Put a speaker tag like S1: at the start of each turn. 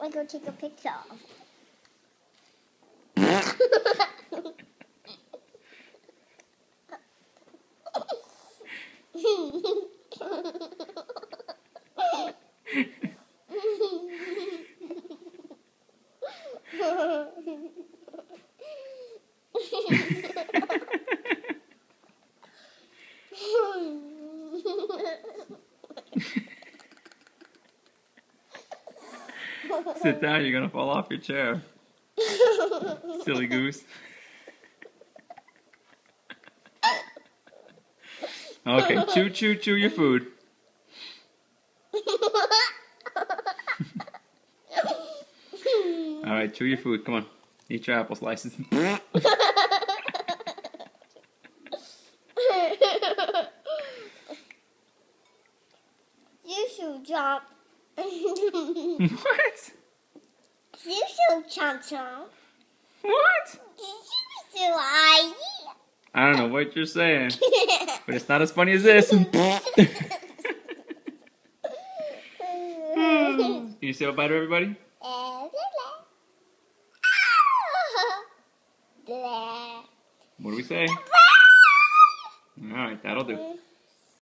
S1: I go take a picture of
S2: Sit down, you're gonna fall off your chair. Silly goose. Okay, chew your food. Alright, chew your food. Come on. Eat your apple slices.
S1: You should jump.
S2: What?
S1: You should jump.
S2: What?
S1: You should lie.
S2: I don't know what you're saying, but it's not as funny as this. Can you say bye to everybody? What do we say? Alright, that'll do.